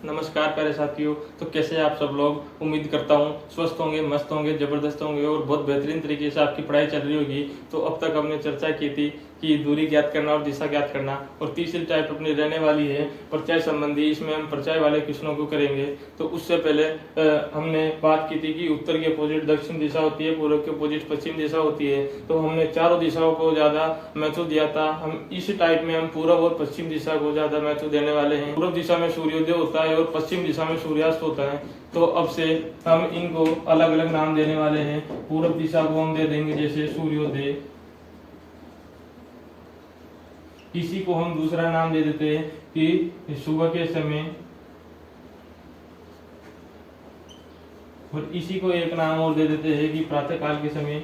नमस्कार प्यारे साथियों। तो कैसे हैं आप सब लोग। उम्मीद करता हूँ स्वस्थ होंगे, मस्त होंगे, जबरदस्त होंगे और बहुत बेहतरीन तरीके से आपकी पढ़ाई चल रही होगी। तो अब तक हमने चर्चा की थी कि दूरी ज्ञात करना और दिशा ज्ञात करना, और तीसरी टाइप अपनी रहने वाली है परछाई संबंधी। इसमें हम परछाई वाले क्वेश्चनों को करेंगे। तो उससे पहले हमने बात की थी कि उत्तर की अपोजिट दक्षिण दिशा होती है, पूर्व की अपोजिट पश्चिम दिशा होती है। तो हमने चारों दिशाओं को ज्यादा महत्व दिया था। हम इस टाइप में हम पूर्व और पश्चिम दिशा को ज्यादा महत्व देने वाले हैं। पूर्व दिशा में सूर्योदय होता है और पश्चिम दिशा में सूर्यास्त होता है। तो अब से हम इनको अलग अलग नाम देने वाले हैं। पूर्व दिशा को हम दे देंगे जैसे सूर्योदय, इसी को हम दूसरा नाम दे देते हैं कि सुबह के समय, और इसी को एक नाम और दे देते हैं कि प्रातः काल के समय।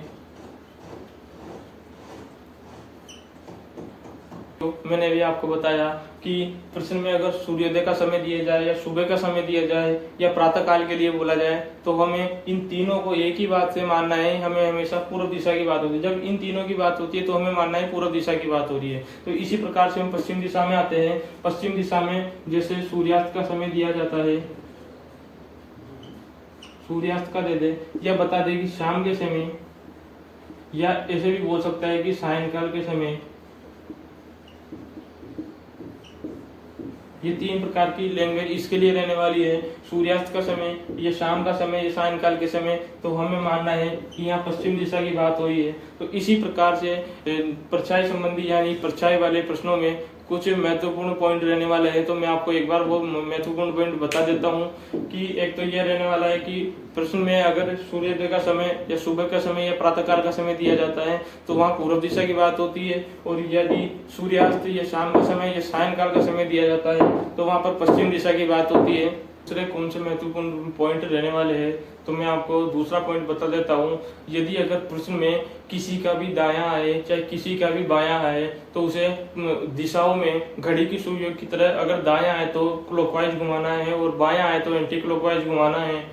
तो मैंने भी आपको बताया कि प्रश्न में अगर सूर्योदय का समय दिया जाए या सुबह का समय दिया जाए या प्रातः काल के लिए बोला जाए तो हमें इन तीनों को एक ही बात से मानना है। हमें हमेशा पूर्व दिशा की बात होती है। जब इन तीनों की बात होती है तो हमें मानना है पूर्व दिशा की बात हो रही है। तो इसी प्रकार से हम पश्चिम दिशा में आते हैं। पश्चिम दिशा में जैसे सूर्यास्त का समय दिया जाता है, सूर्यास्त का दे दे या बता दे कि शाम के समय, या ऐसे भी बोल सकता है कि सायंकाल के समय। ये तीन प्रकार की लैंग्वेज इसके लिए रहने वाली है। सूर्यास्त का समय, ये शाम का समय, ये सायंकाल के समय। तो हमें मानना है कि यहाँ पश्चिम दिशा की बात हुई है। तो इसी प्रकार से परछाई संबंधी यानी परछाई वाले प्रश्नों में कुछ महत्वपूर्ण पॉइंट रहने वाले हैं। तो मैं आपको एक बार वो महत्वपूर्ण पॉइंट बता देता हूँ कि एक तो यह रहने वाला है कि प्रश्न में अगर सूर्योदय का समय या सुबह का समय या प्रातःकाल का समय दिया जाता है तो वहाँ पूर्व दिशा की बात होती है, और यदि सूर्यास्त या शाम का समय या सायंकाल का समय दिया जाता है तो वहाँ पर पश्चिम दिशा की बात होती है। दूसरे कौन से महत्वपूर्ण पॉइंट रहने वाले हैं तो मैं आपको दूसरा पॉइंट बता देता हूँ। यदि अगर प्रश्न में किसी का भी दायां आए चाहे किसी का भी बायां आए तो उसे दिशाओं में घड़ी की सुइयों की तरह अगर दायां आए तो क्लॉकवाइज घुमाना है और बायां आए तो एंटी क्लॉकवाइज घुमाना है।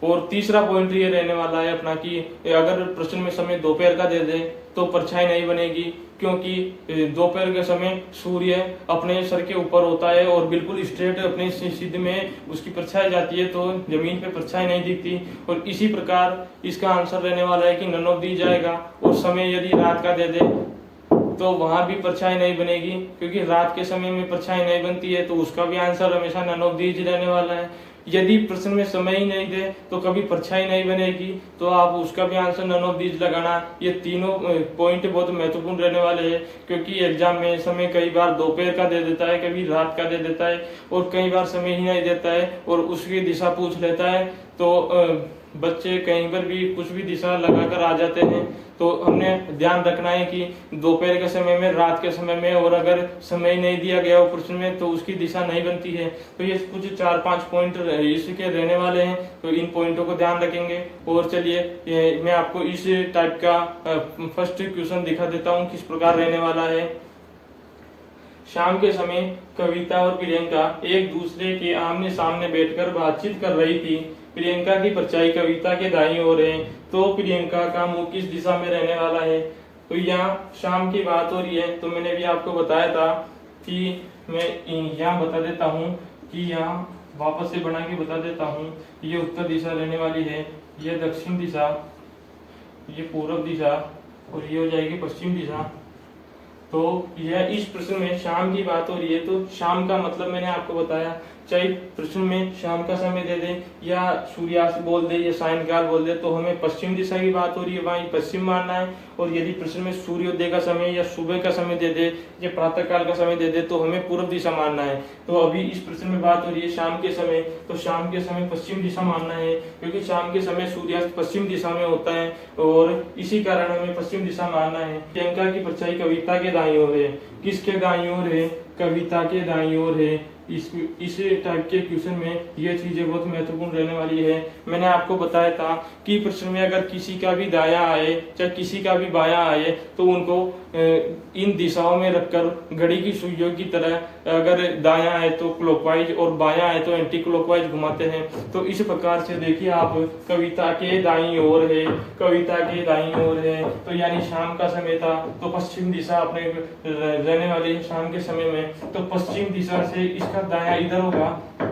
और तीसरा पॉइंट ये रहने वाला है अपना कि अगर प्रश्न में समय दोपहर का दे दे तो परछाई नहीं बनेगी, क्योंकि दोपहर के समय सूर्य अपने सर के ऊपर होता है और बिल्कुल स्ट्रेट अपने सीध में उसकी परछाई जाती है, तो जमीन पे परछाई नहीं दिखती। और इसी प्रकार इसका आंसर रहने वाला है कि नन ऑफ दी जाएगा। और समय यदि रात का दे दे तो वहां भी परछाई नहीं बनेगी, क्योंकि रात के समय में परछाई नहीं बनती है। तो उसका भी आंसर हमेशा नन ऑफ दीज रहने वाला है। यदि प्रश्न में समय ही नहीं दे तो कभी परछाई नहीं बनेगी, तो आप उसका भी आंसर नन ऑफ दीज लगाना। ये तीनों पॉइंट बहुत महत्वपूर्ण रहने वाले हैं, क्योंकि एग्जाम में समय कई बार दोपहर का दे देता है, कभी रात का दे देता है, और कई बार समय ही नहीं देता है और उसकी दिशा पूछ लेता है। तो बच्चे कहीं पर भी कुछ भी दिशा लगाकर आ जाते हैं। तो हमने ध्यान रखना है कि दोपहर के समय में, रात के समय में, और अगर समय नहीं दिया गया हो प्रश्न में तो उसकी दिशा नहीं बनती है। तो ये कुछ 4-5 पॉइंट इसके रहने वाले हैं। तो इन पॉइंटों को ध्यान रखेंगे। और चलिए मैं आपको इस टाइप का फर्स्ट क्वेश्चन दिखा देता हूँ किस प्रकार रहने वाला है। शाम के समय कविता और प्रियंका एक दूसरे के आमने सामने बैठकर बातचीत कर रही थी। प्रियंका की परछाई कविता के दाईं ओर है, तो प्रियंका का मुंह किस दिशा में रहने वाला है। तो यहाँ शाम की बात हो रही है। तो मैंने भी आपको बताया था कि मैं यहाँ बता देता हूँ कि यहाँ वापस से बना के बता देता हूँ। ये उत्तर दिशा रहने वाली है, ये दक्षिण दिशा, ये पूर्व दिशा, और ये हो जाएगी पश्चिम दिशा। तो यह इस प्रश्न में शाम की बात हो रही है। तो शाम का मतलब मैंने आपको बताया, चाहे प्रश्न में शाम का समय दे दे या सूर्यास्त बोल दे या सायंकाल बोल दे, तो हमें पश्चिम दिशा की बात हो रही है, वहीं पश्चिम मानना है। और यदि प्रश्न में सूर्योदय का समय या सुबह का समय दे दे या प्रातःकाल का समय दे दे तो हमें पूर्व दिशा मानना है। तो अभी इस प्रश्न में बात हो रही है शाम के समय, तो शाम के समय पश्चिम दिशा मानना है, क्योंकि शाम के समय सूर्यास्त पश्चिम दिशा में होता है और इसी कारण हमें पश्चिम दिशा मानना है। प्रियंका की परछाई कविता के दाईं ओर है। किसके दाईं ओर है? कविता के दाईं ओर है। इस टाइप के क्वेश्चन में ये चीजें बहुत महत्वपूर्ण रहने वाली है। मैंने आपको बताया था कि प्रश्न में अगर किसी का भी दायां आए चाहे किसी का भी बायां आए तो उनको इन दिशाओं में रखकर घड़ी की सुइयों की तरह अगर दायां आए तो क्लॉकवाइज और बायां आए तो एंटी क्लॉकवाइज घुमाते हैं। तो इस प्रकार से देखिए आप, कविता के दाईं ओर है, कविता के दाईं ओर है, तो यानी शाम का समय था तो पश्चिम दिशा अपने रहने वाली है शाम के समय में। तो पश्चिम दिशा से इसका दायां इधर होगा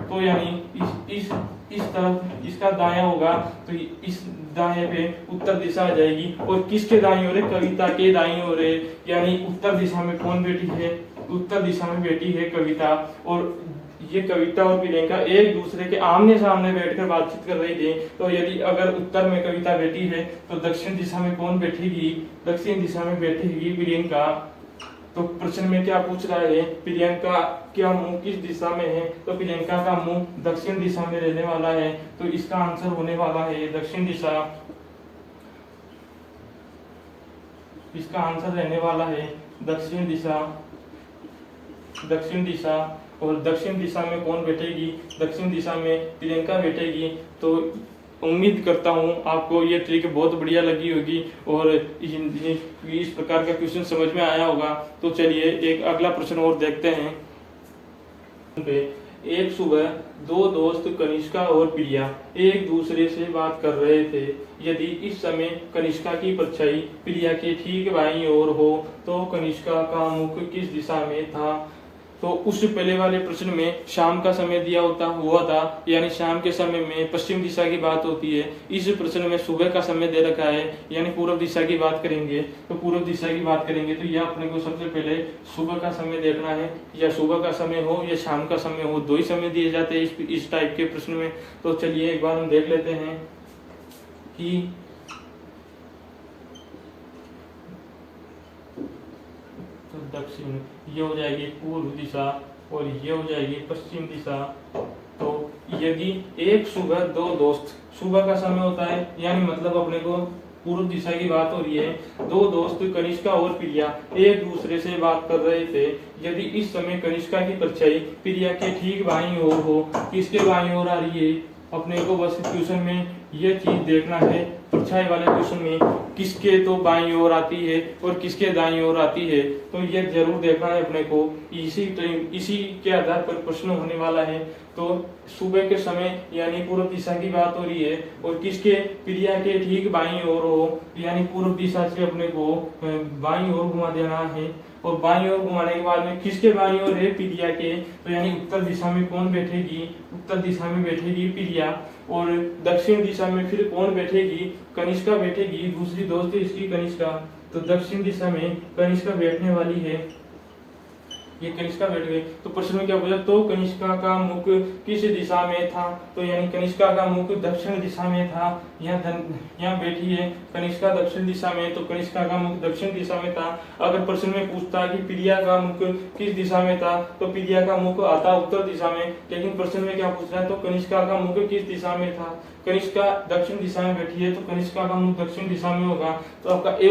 तो यानी इस तरफ इसका दाया होगा, तो इस दाएं पे उत्तर दिशा आ जाएगी। और किसके दाईं ओर है? कविता के दाईं ओर है, यानी उत्तर दिशा में कौन बैठी है? उत्तर दिशा में बैठी है कविता। और ये कविता और प्रियंका एक दूसरे के आमने सामने बैठकर बातचीत कर रही थी। तो यदि अगर उत्तर में कविता बैठी है तो दक्षिण दिशा में कौन बैठेगी? दक्षिण दिशा में बैठेगी प्रियंका। तो प्रश्न में क्या पूछ रहा है? प्रियंका क्या मुंह किस दिशा में है? तो प्रियंका का मुंह दक्षिण दिशा में रहने वाला है, तो इसका आंसर होने वाला है दक्षिण दिशा। इसका आंसर रहने वाला है दक्षिण दिशा। दक्षिण दिशा। और दक्षिण दिशा में कौन बैठेगी? दक्षिण दिशा में प्रियंका बैठेगी। तो उम्मीद करता हूँ आपको ये ट्रिक बहुत बढ़िया लगी होगी और इस प्रकार का क्वेश्चन समझ में आया होगा। तो चलिए एक अगला प्रश्न और देखते हैं। एक सुबह दो दोस्त कनिष्का और प्रिया एक दूसरे से बात कर रहे थे। यदि इस समय कनिष्का की परछाई प्रिया के ठीक बाईं ओर हो तो कनिष्का का मुख किस दिशा में था? तो उस पहले वाले प्रश्न में शाम का समय दिया हुआ था, यानी शाम के समय में पश्चिम दिशा की बात होती है। इस प्रश्न में सुबह का समय दे रखा है, यानी पूर्व दिशा की बात करेंगे। तो पूर्व दिशा की बात करेंगे तो यह अपने को सबसे पहले सुबह का समय देखना है, या सुबह का समय हो या शाम का समय हो, दो ही समय दिए जाते हैं इस टाइप के प्रश्न में। तो चलिए एक बार हम देख लेते हैं कि दक्षिण, ये हो जाएगी पूर्व दिशा और ये हो जाएगी पश्चिम दिशा। तो यदि एक सुबह दो दोस्त, सुबह का समय होता है यानी मतलब अपने को पूर्व दिशा की बात हो रही है। दो दोस्त कनिष्का और प्रिया एक दूसरे से बात कर रहे थे। यदि इस समय कनिष्का की परछाई प्रिया के ठीक बाईं ओर हो, किसके बाईं ओर आ रही है? अपने को बस क्वेश्चन में ये चीज देखना है, परछाई वाले क्वेश्चन में किसके तो बाईं ओर आती है और किसके दाईं ओर आती है, तो ये जरूर देखना है अपने को। इसी के आधार पर प्रश्न होने वाला है। तो सुबह के समय यानी पूर्व दिशा की बात हो रही है और किसके? प्रिया के ठीक बाईं ओर हो, यानी पूर्व दिशा से अपने को बाईं ओर घुमा देना है। और बाईं ओर घुमाने के बाद में किसके बाईं ओर है? प्रिया के। तो यानी उत्तर दिशा में कौन बैठेगी? उत्तर दिशा में बैठेगी प्रिया। और दक्षिण दिशा में फिर कौन बैठेगी? कनिष्का बैठेगी, दूसरी दोस्त है इसकी कनिष्का। तो दक्षिण दिशा में कनिष्का बैठने वाली है, ये कनिष्का बैठ गई। तो प्रश्न में क्या पूछा? तो कनिष्का का मुख किस दिशा में था? तो यानी कनिष्का का मुख दक्षिण दिशा में था। यहाँ बैठी है कनिष्का दक्षिण दिशा में, तो कनिष्का का मुख दक्षिण दिशा में था। अगर प्रश्न में पूछता कि प्रिया का मुख किस दिशा में था, तो प्रिया का मुख आता उत्तर दिशा में। लेकिन प्रश्न में क्या पूछ रहा है? तो कनिष्का का मुख किस दिशा में था? कनिष्का दक्षिण दिशा में बैठी है, तो कनिष्का का मुख दक्षिण दिशा में होगा। तो आपका ए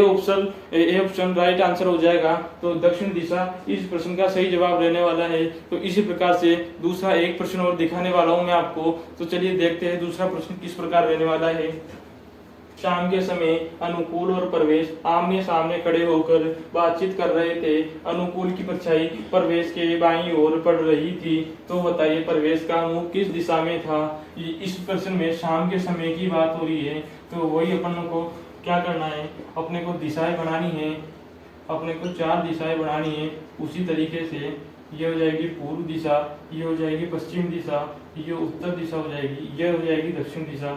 ऑप्शन राइट आंसर हो जाएगा। तो दक्षिण दिशा इस प्रश्न का सही जवाब रहने वाला है। तो इसी प्रकार से दूसरा एक प्रश्न और दिखाने वाला हूं मैं आपको। तो चलिए देखते हैं दूसरा प्रश्न किस प्रकार रहने वाला है। शाम के समय अनुकूल और प्रवेश आमने सामने खड़े होकर बातचीत कर रहे थे। अनुकूल की परछाई प्रवेश के बाईं ओर पड़ रही थी। तो बताइए प्रवेश का मुख किस दिशा में था? इस प्रश्न में शाम के समय की बात हो रही है। तो वही अपन को क्या करना है? अपने को दिशाएं बनानी है, अपने को चार दिशाएं बनानी है। उसी तरीके से ये हो जाएगी पूर्व दिशा, ये हो जाएगी पश्चिम दिशा, ये उत्तर दिशा हो जाएगी, ये हो जाएगी दक्षिण दिशा।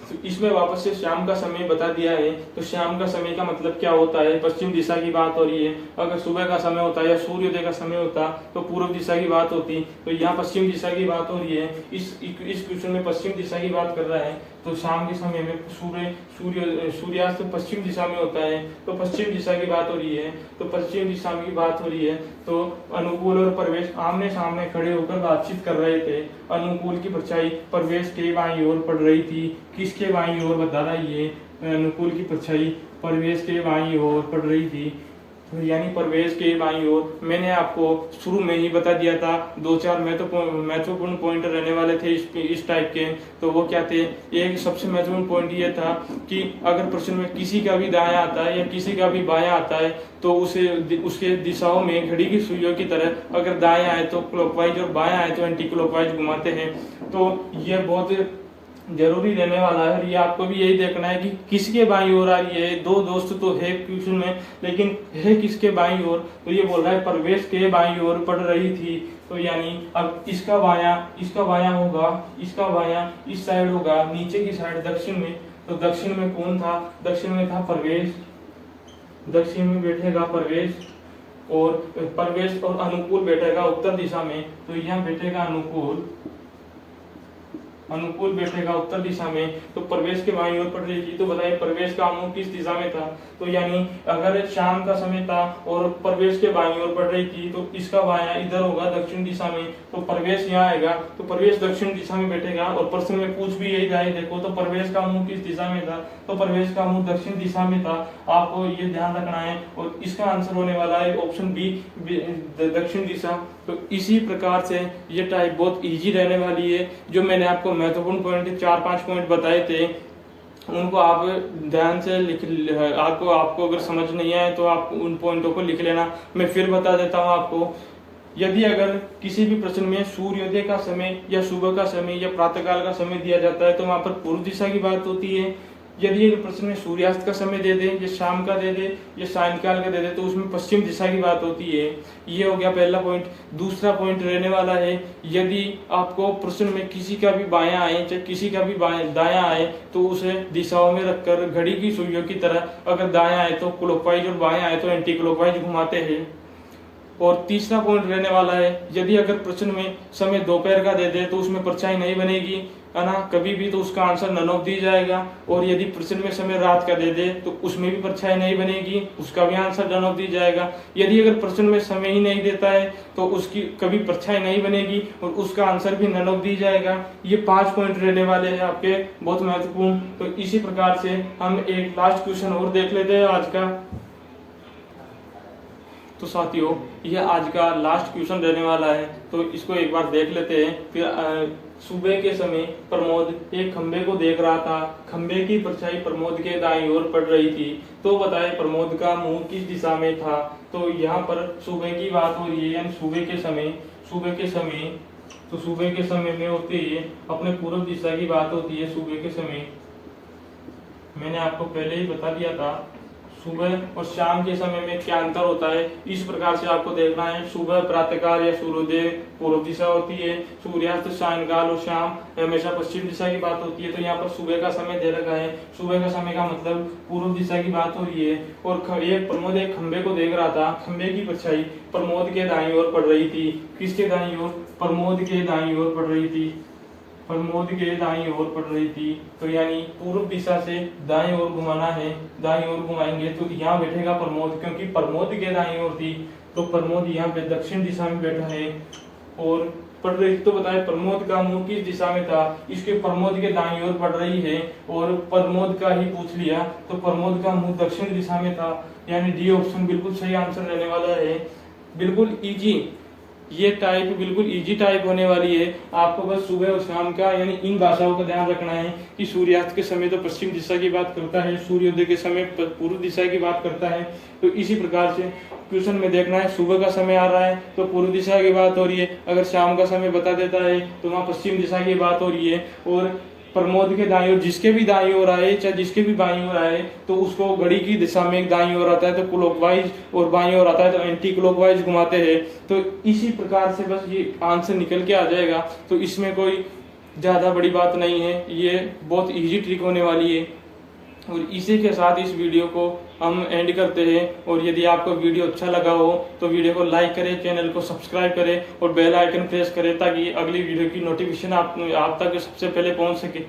तो इसमें वापस से शाम का समय बता दिया है। तो शाम का समय का मतलब क्या होता है? पश्चिम दिशा की बात हो रही है। अगर सुबह का समय होता या सूर्योदय का समय होता तो पूर्व दिशा की बात होती। तो यहाँ पश्चिम दिशा की बात हो रही है। इस क्वेश्चन में पश्चिम दिशा की बात कर रहा है। तो शाम के समय में सूर्यास्त पश्चिम दिशा में होता है, तो पश्चिम दिशा की बात हो रही है। तो पश्चिम दिशा की बात हो रही है। तो अनुकूल और प्रवेश आमने सामने खड़े होकर बातचीत कर रहे थे। अनुकूल की परछाई प्रवेश के बाईं ओर पड़ रही थी। किसके बाईं ओर बता रहा है? ये अनुकूल की परछाई प्रवेश के बाईं ओर पड़ रही थी, यानी प्रवेश के बाईं ओर। मैंने आपको शुरू में ही बता दिया था, दो चार महत्वपूर्ण पॉइंट रहने वाले थे इस टाइप के। तो वो क्या थे? एक सबसे महत्वपूर्ण पॉइंट ये था कि अगर प्रश्न में किसी का भी दायां आता है या किसी का भी बायां आता है तो उसके दिशाओं में घड़ी की सुइयों की तरह अगर दायां आए तो क्लॉकवाइज और बायां आए तो एंटी क्लॉकवाइज घुमाते हैं। तो ये बहुत जरूरी रहने वाला है। ये आपको भी यही देखना है कि किसके बाईं ओर आ रही है। दो दोस्त तो है क्वेश्चन में, लेकिन है किसके बाईं ओर, तो ये बोल रहा है प्रवेश के बाईं ओर पड़ रही थी। तो यानी अब इसका बायां होगा, इसका बायां इस साइड होगा, नीचे की साइड दक्षिण में। तो दक्षिण में कौन था? दक्षिण में था प्रवेश, दक्षिण में बैठेगा प्रवेश, और प्रवेश और अनुकूल बैठेगा उत्तर दिशा में। तो यहाँ बैठेगा अनुकूल बैठेगा उत्तर दिशा में। तो प्रवेश के बाईं ओर पड़ रही थी। तो बताइए प्रवेश का मुंह किस दिशा में था? तो यानी अगर शाम का समय था और प्रवेश के बाईं ओर पड़ रही थी, तो इसका बायां इधर होगा दक्षिण दिशा में। तो प्रवेश यहाँ आएगा, तो प्रवेश दक्षिण दिशा में बैठेगा। और प्रश्न में पूछ भी यही रहा है, देखो तो प्रवेश का मुंह किस दिशा में था? तो प्रवेश का मुंह दक्षिण दिशा में था। आपको ये ध्यान रखना है। और इसका आंसर होने वाला है ऑप्शन बी, दक्षिण दिशा। तो इसी प्रकार से ये टाइप बहुत इजी रहने वाली है। जो मैंने आपको महत्वपूर्ण पॉइंट 4-5 पॉइंट बताए थे, उनको आप ध्यान से आपको अगर समझ नहीं आए तो आप उन पॉइंटों को लिख लेना। मैं फिर बता देता हूँ आपको। यदि अगर किसी भी प्रश्न में सूर्योदय का समय या सुबह का समय या प्रातःकाल का समय दिया जाता है, तो वहां पर पूर्व दिशा की बात होती है। यदि एक प्रश्न में सूर्यास्त का समय दे दे, या शाम का दे दे, या सायंकाल का दे दे, तो उसमें पश्चिम दिशा की बात होती है। ये हो गया पहला पॉइंट। दूसरा पॉइंट रहने वाला है, यदि आपको प्रश्न में किसी का भी बायां आए चाहे किसी का भी दायां आए, तो उसे दिशाओं में रखकर घड़ी की सुइयों की तरह, अगर दायां आए तो क्लॉकवाइज और बायां आए तो एंटी क्लॉकवाइज घुमाते हैं। और तीसरा पॉइंट रहने वाला है, यदि अगर प्रश्न में समय दोपहर का दे दे तो उसमें परछाई नहीं बनेगी, है ना, कभी भी, तो उसका आंसर नन ऑफ दी जाएगा। और यदि प्रश्न में समय रात का दे दे तो उसमें भी परछाई नहीं बनेगी, उसका भी आंसर नन ऑफ दी जाएगा। यदि अगर प्रश्न में समय ही नहीं देता है तो उसकी कभी परछाई नहीं बनेगी और उसका आंसर भी नन ऑफ दी जाएगा। ये 5 पॉइंट रहने वाले हैं आपके, बहुत महत्वपूर्ण। तो इसी प्रकार से हम एक लास्ट क्वेश्चन और देख लेते हैं आज का। तो साथियों, यह आज का लास्ट क्वेश्चन रहने वाला है, तो इसको एक बार देख लेते हैं। फिर सुबह के समय प्रमोद एक खंबे को देख रहा था। खंबे की परछाई प्रमोद के दाईं ओर पड़ रही थी। तो बताए प्रमोद का मुंह किस दिशा में था? तो यहाँ पर सुबह की बात हो रही है, यानी सुबह के समय में होती है अपने पूर्व दिशा की बात होती है। सुबह के समय मैंने आपको पहले ही बता दिया था, सुबह और शाम के समय में क्या अंतर होता है, इस प्रकार से आपको देखना है। सुबह प्रातःकाल या सूर्योदय पूर्व दिशा होती है, सूर्यास्त सायंकाल और शाम हमेशा पश्चिम दिशा की बात होती है। तो यहाँ पर सुबह का समय दे रखा है, सुबह का समय का मतलब पूर्व दिशा की बात हो रही है। और एक प्रमोद एक खंबे को देख रहा था, खंबे की परछाई प्रमोद के दाईं ओर पड़ रही थी। किसके दाईं ओर? प्रमोद के दाईं ओर पड़ रही थी, प्रमोद के दाईं ओर पड़ रही थी। तो यानी पूर्व दिशा से दाईं ओर घुमाना है, दाईं ओर घुमाएंगे तो यहाँ बैठेगा प्रमोद, क्योंकि प्रमोद के दाईं ओर थी। तो प्रमोद यहाँ पे दक्षिण दिशा में बैठा है और पड़ रही। तो बताए प्रमोद का मुंह किस दिशा में था? इसके प्रमोद के दाईं ओर पड़ रही है और प्रमोद का ही पूछ लिया, तो प्रमोद का मुंह दक्षिण दिशा में था। यानी डी ऑप्शन बिल्कुल सही आंसर रहने वाला है। बिल्कुल इजी, ये टाइप बिल्कुल इजी टाइप होने वाली है। आपको बस सुबह और शाम का यानी इन भाषाओं का ध्यान रखना है कि सूर्यास्त के समय तो पश्चिम दिशा की बात करता है, सूर्योदय के समय पूर्व दिशा की बात करता है। तो इसी प्रकार से क्वेश्चन में देखना है, सुबह का समय आ रहा है तो पूर्व दिशा की बात हो रही है, अगर शाम का समय बता देता है तो वहाँ पश्चिम दिशा की बात हो रही है। और प्रमोद के दाईं ओर, जिसके भी दाईं ओर आए चाहे जिसके भी बाईं ओर आए, तो उसको घड़ी की दिशा में दाईं ओर आता है तो क्लॉकवाइज और बाईं ओर आता है तो एंटी क्लॉकवाइज घुमाते हैं। तो इसी प्रकार से बस ये आंसर निकल के आ जाएगा। तो इसमें कोई ज्यादा बड़ी बात नहीं है, ये बहुत इजी ट्रिक होने वाली है। और इसी के साथ इस वीडियो को हम एंड करते हैं। और यदि आपको वीडियो अच्छा लगा हो तो वीडियो को लाइक करें, चैनल को सब्सक्राइब करें और बेल आइकन प्रेस करें, ताकि अगली वीडियो की नोटिफिकेशन आप तक सबसे पहले पहुंच सके।